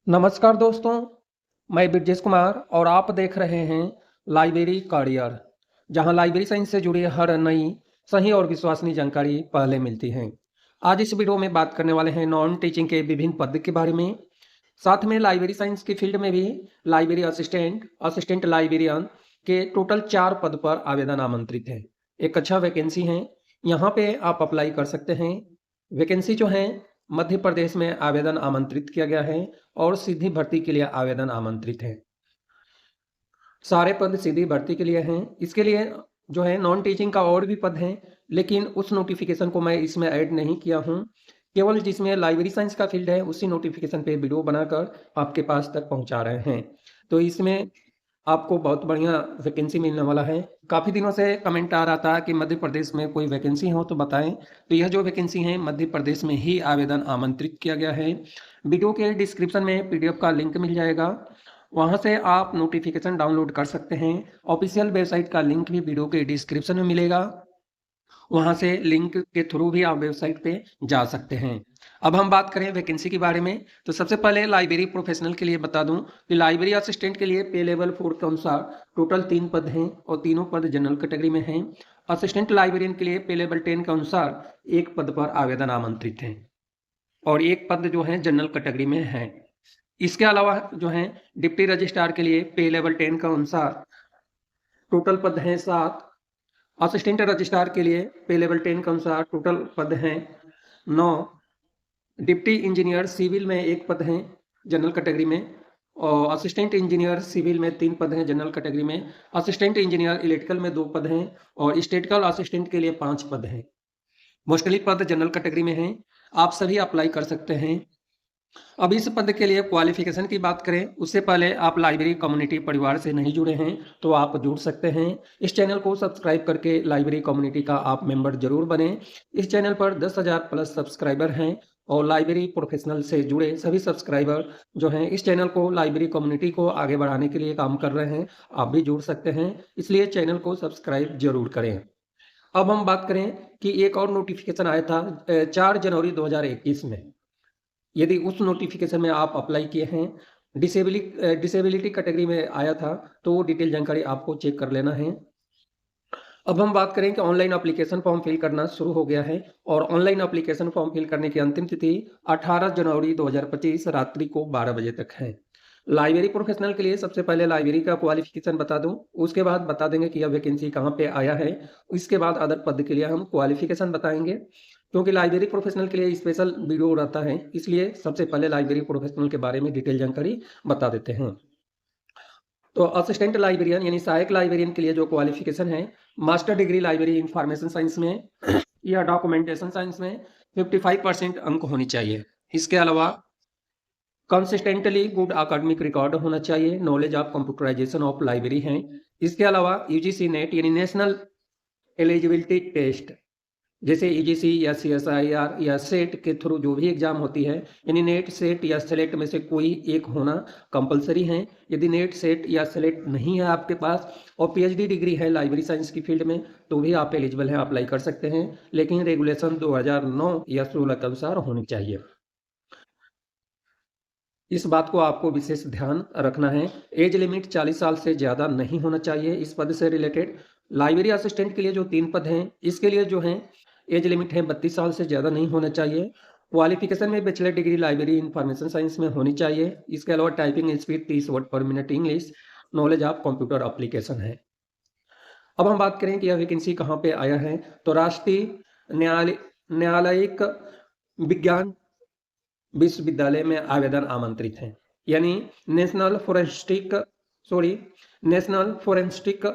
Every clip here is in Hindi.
नमस्कार दोस्तों, मैं ब्रजेश कुमार और आप देख रहे हैं लाइब्रेरी करियर, जहां लाइब्रेरी साइंस से जुड़ी हर नई, सही और विश्वसनीय जानकारी पहले मिलती है। आज इस वीडियो में बात करने वाले हैं नॉन टीचिंग के विभिन्न पद के बारे में। साथ में लाइब्रेरी साइंस की फील्ड में भी लाइब्रेरी असिस्टेंट, असिस्टेंट लाइब्रेरियन के टोटल 4 पद पर आवेदन आमंत्रित है। एक अच्छा वैकेंसी है, यहाँ पे आप अप्लाई कर सकते हैं। वैकेंसी जो है मध्य प्रदेश में आवेदन आमंत्रित किया गया है और सीधी भर्ती के लिए आवेदन आमंत्रित है। सारे पद सीधी भर्ती के लिए हैं। इसके लिए जो है नॉन टीचिंग का और भी पद हैं, लेकिन उस नोटिफिकेशन को मैं इसमें ऐड नहीं किया हूँ। केवल जिसमें लाइब्रेरी साइंस का फील्ड है उसी नोटिफिकेशन पे वीडियो बनाकर आपके पास तक पहुँचा रहे हैं। तो इसमें आपको बहुत बढ़िया वैकेंसी मिलने वाला है। काफ़ी दिनों से कमेंट आ रहा था कि मध्य प्रदेश में कोई वैकेंसी हो तो बताएं। तो यह जो वैकेंसी है मध्य प्रदेश में ही आवेदन आमंत्रित किया गया है। वीडियो के डिस्क्रिप्शन में पीडीएफ का लिंक मिल जाएगा, वहां से आप नोटिफिकेशन डाउनलोड कर सकते हैं। ऑफिशियल वेबसाइट का लिंक भी वीडियो के डिस्क्रिप्शन में मिलेगा, वहां से लिंक के थ्रू भी आप वेबसाइट पे जा सकते हैं। अब हम बात करें वैकेंसी के बारे में, तो सबसे पहले लाइब्रेरी प्रोफेशनल के लिए बता दूं कि लाइब्रेरी असिस्टेंट के लिए पे लेवल 4 के अनुसार टोटल 3 पद हैं और तीनों पद जनरल कैटेगरी में हैं। असिस्टेंट लाइब्रेरियन के लिए पे लेवल 10 के अनुसार एक पद पर आवेदन आमंत्रित है और एक पद जो है जनरल कैटेगरी में है। इसके अलावा जो है डिप्टी रजिस्ट्रार के लिए पे लेवल 10 के अनुसार टोटल पद हैं 7। असिस्टेंट रजिस्ट्रार के लिए पे लेवल 10 के अनुसार टोटल पद हैं 9। डिप्टी इंजीनियर सिविल में एक पद हैं जनरल कैटेगरी में, और असिस्टेंट इंजीनियर सिविल में 3 पद हैं जनरल कैटेगरी में। असिस्टेंट इंजीनियर इलेक्ट्रिकल में 2 पद हैं और स्टैटिकल असिस्टेंट के लिए 5 पद हैं। मोस्टली पद जनरल कैटेगरी में हैं, आप सभी अप्लाई कर सकते हैं। अब इस पद के लिए क्वालिफिकेशन की बात करें उससे पहले आप लाइब्रेरी कम्युनिटी परिवार से नहीं जुड़े हैं तो आप जुड़ सकते हैं। इस चैनल को सब्सक्राइब करके लाइब्रेरी कम्युनिटी का आप मेंबर जरूर बने। इस चैनल पर 10,000 प्लस सब्सक्राइबर हैं और लाइब्रेरी प्रोफेशनल से जुड़े सभी सब्सक्राइबर जो हैं इस चैनल को, लाइब्रेरी कम्युनिटी को आगे बढ़ाने के लिए काम कर रहे हैं। आप भी जुड़ सकते हैं, इसलिए चैनल को सब्सक्राइब जरूर करें। अब हम बात करें कि एक और नोटिफिकेशन आया था 4 जनवरी 2021 में। यदि उस नोटिफिकेशन में आप अप्लाई किए हैं, डिसेबिलिटी कैटेगरी में आया था, तो वो डिटेल जानकारी आपको चेक कर लेना है। अब हम बात करें कि ऑनलाइन एप्लीकेशन फॉर्म फिल करना शुरू हो गया है और ऑनलाइन एप्लीकेशन फॉर्म फिल करने की अंतिम तिथि 18 जनवरी 2025 रात्रि को 12 बजे तक है। लाइब्रेरी प्रोफेशनल के लिए सबसे पहले लाइब्रेरी का क्वालिफिकेशन बता दूं, उसके बाद बता देंगे कि यह वैकेंसी कहाँ पे आया है। इसके बाद अदर पद के लिए हम क्वालिफिकेशन बताएंगे, क्योंकि लाइब्रेरी प्रोफेशनल के लिए स्पेशल वीडियो रहता है, इसलिए सबसे पहले लाइब्रेरी प्रोफेशनल के बारे में डिटेल जानकारी बता देते हैं। तो असिस्टेंट लाइब्रेरियन यानी सहायक लाइब्रेरियन के लिए जो क्वालिफिकेशन है, master degree library information science में या डॉक्यूमेंटेशन साइंस में 55% अंक होनी चाहिए। इसके अलावा कंसिस्टेंटली गुड एकेडमिक रिकॉर्ड होना चाहिए, knowledge of computerization of library हैं। इसके अलावा यूजीसी नेट यानी नेशनल एलिजिबिलिटी टेस्ट, जैसे यूजीसी या सीएसआईआर या सेट के थ्रू जो भी एग्जाम होती है, यानी नेट, सेट या सेलेक्ट में से कोई एक होना कंपलसरी है। यदि नेट, सेट या सेलेक्ट नहीं है आपके पास और पीएचडी डिग्री है लाइब्रेरी साइंस की फील्ड में, तो भी आप एलिजिबल हैं, अप्लाई कर सकते हैं, लेकिन रेगुलेशन 2009 या 16 के अनुसार होनी चाहिए। इस बात को आपको विशेष ध्यान रखना है। एज लिमिट 40 साल से ज़्यादा नहीं होना चाहिए इस पद से रिलेटेड। लाइब्रेरी असिस्टेंट के लिए जो 3 पद हैं, इसके लिए जो है एज लिमिट है 32 साल से ज़्यादा नहीं होना चाहिए। क्वालिफिकेशन में bachelor degree library information science में होनी चाहिए। इसके अलावा टाइपिंग स्पीड 30 वर्ड पर minute English, knowledge of computer application है। अब हम बात करें कि यह वैकेंसी कहाँ पे आया है, तो राष्ट्रीय न्यायालयिक विज्ञान विश्वविद्यालय में आवेदन आमंत्रित हैं, यानी national forensic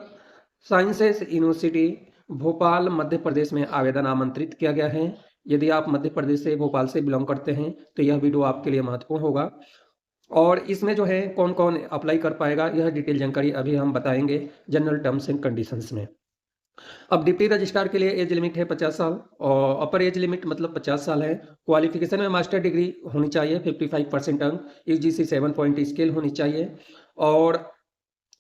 sciences university Bhopal Madhya Pradesh में आवेदन आमंत्रित किया गया है। यदि आप मध्य प्रदेश से, भोपाल से बिलोंग करते हैं तो यह वीडियो आपके लिए महत्वपूर्ण होगा। और इसमें जो है कौन कौन अप्लाई कर पाएगा यह डिटेल जानकारी अभी हम बताएंगे जनरल टर्म्स एंड कंडीशंस में। अब डिप्टी रजिस्ट्रार के लिए एज लिमिट है 50 साल और अपर एज लिमिट मतलब 50 साल है। क्वालिफिकेशन में मास्टर डिग्री होनी चाहिए, 55% अंक, यूजीसी 7 पॉइंट स्केल होनी चाहिए और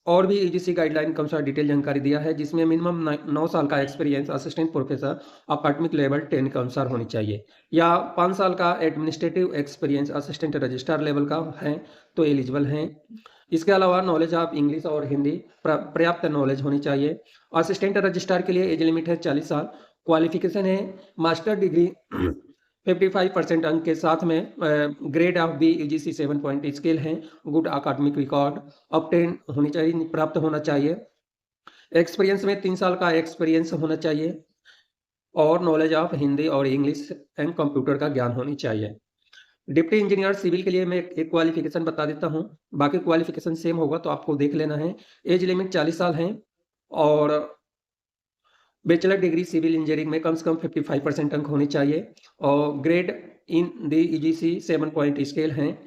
और भी यूजीसी गाइडलाइन के अनुसार डिटेल जानकारी दिया है, जिसमें मिनिमम 9 साल का एक्सपीरियंस असिस्टेंट प्रोफेसर अकादमिक लेवल 10 के अनुसार होनी चाहिए, या 5 साल का administrative experience assistant registrar level का है तो एलिजिबल हैं। इसके अलावा नॉलेज ऑफ इंग्लिश और हिंदी पर्याप्त नॉलेज होनी चाहिए। असिस्टेंट रजिस्ट्रार के लिए एज लिमिट है 40 साल। क्वालिफिकेशन है मास्टर डिग्री 55% अंक के साथ में, grade of B UGC 7 point scale है, गुड अकादमिक रिकॉर्ड ऑब्टेन होनी चाहिए, प्राप्त होना चाहिए। एक्सपीरियंस में 3 साल का एक्सपीरियंस होना चाहिए और नॉलेज ऑफ हिंदी और इंग्लिश एंड कंप्यूटर का ज्ञान होनी चाहिए। डिप्टी इंजीनियर सिविल के लिए मैं एक क्वालिफिकेशन बता देता हूँ, बाकी क्वालिफिकेशन सेम होगा तो आपको देख लेना है। एज लिमिट 40 साल है और बैचलर डिग्री सिविल इंजीनियरिंग में कम से कम 55% अंक होने चाहिए और grade in the UGC 7 point scale हैं,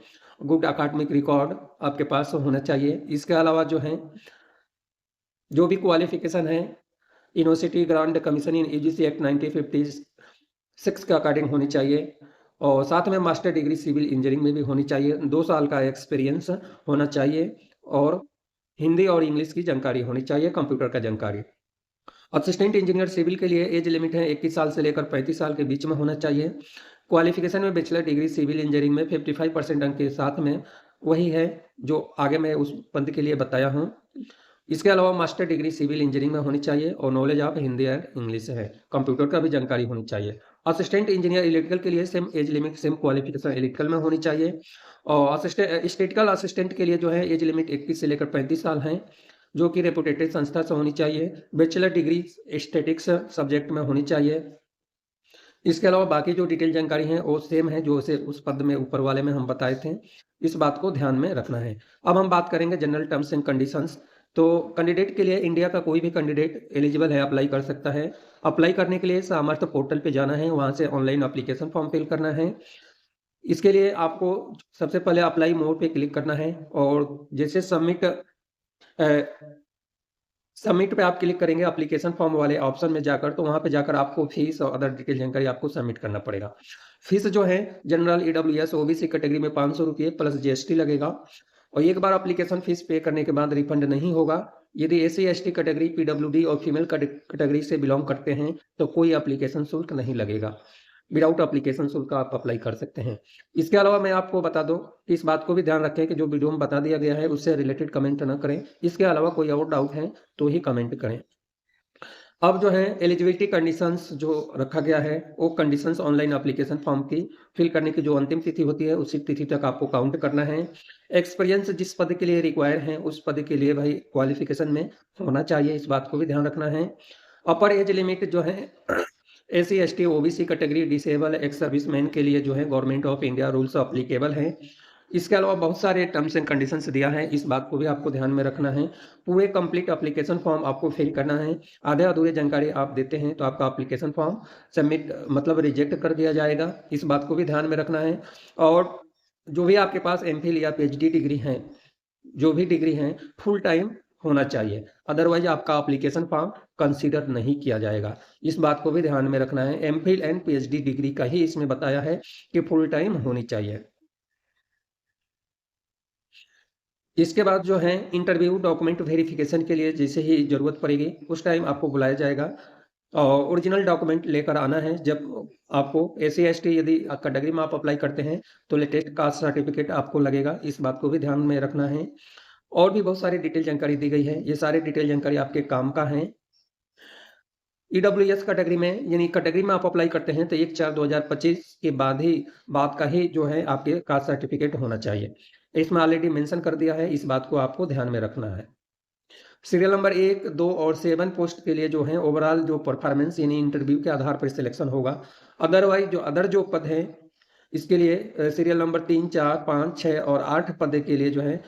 गुड अकादमिक रिकॉर्ड आपके पास होना चाहिए। इसके अलावा जो भी क्वालिफिकेशन है यूनिवर्सिटी ग्रांट कमीशन इन यूजीसी एक्ट 1956 के अकॉर्डिंग होनी चाहिए और साथ में मास्टर डिग्री सिविल इंजीनियरिंग में भी होनी चाहिए। 2 साल का एक्सपीरियंस होना चाहिए और हिंदी और इंग्लिश की जानकारी होनी चाहिए, कंप्यूटर का जानकारी। असिस्टेंट इंजीनियर सिविल के लिए एज लिमिट है 21 साल से लेकर 35 साल के बीच में होना चाहिए। क्वालिफिकेशन में बैचलर डिग्री सिविल इंजीनियरिंग में 55% अंक के साथ में वही है जो आगे मैं उस पद के लिए बताया हूँ। इसके अलावा मास्टर डिग्री सिविल इंजीनियरिंग में होनी चाहिए और knowledge of Hindi and English है, कंप्यूटर का भी जानकारी होनी चाहिए। असिस्टेंट इंजीनियर इलेक्ट्रिकल के लिए same age limit same qualification electrical में होनी चाहिए और असिस्टेंट स्टेटिकल असिस्टेंट के लिए जो है एज लिमिट 21 से लेकर 35 साल है, जो कि रेपुटेटेड संस्था से होनी चाहिए। बैचलर डिग्री स्टैटिक्स सब्जेक्ट में होनी चाहिए। इसके अलावा बाकी जो डिटेल जानकारी है वो सेम है जो उसे उस पद में ऊपर वाले में हम बताए थे, इस बात को ध्यान में रखना है। अब हम बात करेंगे जनरल टर्म्स एंड कंडीशंस। तो कैंडिडेट के लिए इंडिया का कोई भी कैंडिडेट एलिजिबल है, अप्लाई कर सकता है। अप्लाई करने के लिए सामर्थ्य पोर्टल पे जाना है, वहाँ से ऑनलाइन एप्लीकेशन फॉर्म फिल करना है। इसके लिए आपको सबसे पहले अप्लाई मोड पे क्लिक करना है और जैसे सबमिट पे आप क्लिक करेंगे एप्लीकेशन फॉर्म वाले ऑप्शन में जाकर, तो वहाँ पे जाकर आपको फीस और अदर डिटेल जानकारी आपको सबमिट करना पड़ेगा। फीस जो है जनरल ईडब्ल्यूएस ओबीसी कैटेगरी में 500 रुपये प्लस जीएसटी लगेगा और एक बार एप्लीकेशन फीस पे करने के बाद रिफंड नहीं होगा। यदि एससी एसटी कैटेगरी पीडब्ल्यूडी और फीमेल कैटेगरी से बिलोंग करते हैं तो कोई एप्लीकेशन शुल्क नहीं लगेगा, विदाउट एप्लीकेशन शुल्क आप अप्लाई कर सकते हैं। इसके अलावा मैं आपको बता दूं कि इस बात को भी ध्यान रखें कि जो वीडियो में बता दिया गया है उससे रिलेटेड कमेंट ना करें, इसके अलावा कोई और डाउट है तो ही कमेंट करें। अब जो है एलिजिबिलिटी कंडीशंस जो रखा गया है वो कंडीशंस ऑनलाइन एप्लीकेशन फॉर्म की फिल करने की जो अंतिम तिथि होती है उसी तिथि तक आपको काउंट करना है। एक्सपीरियंस जिस पद के लिए रिक्वायर है उस पद के लिए भाई क्वालिफिकेशन में होना चाहिए, इस बात को भी ध्यान रखना है। अपर एज लिमिट जो है SC ST OBC category disable ex serviceman के लिए जो है government of India rules applicable हैं। इसके अलावा बहुत सारे टर्म्स एंड कंडीशंस दिया है, इस बात को भी आपको ध्यान में रखना है। पूरे कंप्लीट एप्लीकेशन फॉर्म आपको फिल करना है। आधे अधूरे जानकारी आप देते हैं तो आपका एप्लीकेशन फॉर्म सबमिट मतलब रिजेक्ट कर दिया जाएगा, इस बात को भी ध्यान में रखना है। और जो भी आपके पास एमफिल या पीएचडी डिग्री है, जो भी डिग्री है फुल टाइम होना चाहिए, अदरवाइज आपका एप्लीकेशन फॉर्म कंसीडर नहीं किया जाएगा, इस बात को भी ध्यान में रखना है। एमफिल एंड पीएचडी डिग्री का ही इसमें बताया है कि फुल टाइम होनी चाहिए। इसके बाद जो है इंटरव्यू डॉक्यूमेंट वेरिफिकेशन के लिए जैसे ही ज़रूरत पड़ेगी उस टाइम आपको बुलाया जाएगा और ओरिजिनल डॉक्यूमेंट लेकर आना है। जब आपको एससी एसटी यदि कैटेगरी में आप अप्लाई करते हैं तो लेटेस्ट कास्ट सर्टिफिकेट आपको लगेगा, इस बात को भी ध्यान में रखना है। और भी बहुत सारी डिटेल जानकारी दी गई है, ये सारे डिटेल जानकारी आपके काम का है। ईडब्ल्यूएस कैटेगरी में यानी कैटेगरी में आप अप्लाई करते हैं तो 1/4/2025 के बाद का ही जो है आपके कास्ट सर्टिफिकेट होना चाहिए, इसमें ऑलरेडी मेंशन कर दिया है, इस बात को आपको ध्यान में रखना है। सीरियल नंबर 1, 2 और 7 पोस्ट के लिए जो है ओवरऑल जो परफॉर्मेंस यानी इंटरव्यू के आधार पर सिलेक्शन होगा। अदरवाइज जो अदर जो पद है इसके लिए सीरियल नंबर 3, 4, 5, 6 और 8 पद के लिए जो है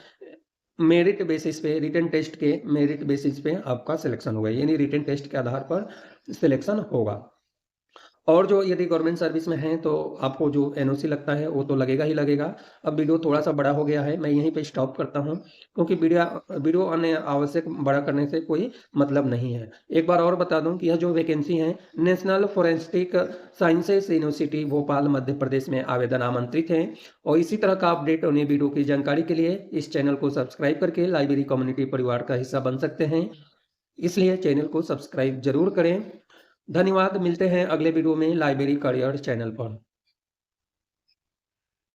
मेरिट बेसिस पे रिटन टेस्ट के मेरिट बेसिस पे आपका सिलेक्शन होगा, यानी रिटन टेस्ट के आधार पर सिलेक्शन होगा। और जो यदि गवर्नमेंट सर्विस में हैं तो आपको जो एनओसी लगता है वो तो लगेगा ही लगेगा। अब वीडियो थोड़ा-सा बड़ा हो गया है, मैं यहीं पे स्टॉप करता हूँ क्योंकि वीडियो अनावश्यक बड़ा करने से कोई मतलब नहीं है। एक बार और बता दूँ कि यह जो वैकेंसी है national forensic sciences university Bhopal Madhya Pradesh में आवेदन आमंत्रित हैं और इसी तरह का अपडेट और नई वीडियो की जानकारी के लिए इस चैनल को सब्सक्राइब करके लाइब्रेरी कम्युनिटी परिवार का हिस्सा बन सकते हैं। इसलिए चैनल को सब्सक्राइब ज़रूर करें। धन्यवाद, मिलते हैं अगले वीडियो में लाइब्रेरी करियर चैनल पर।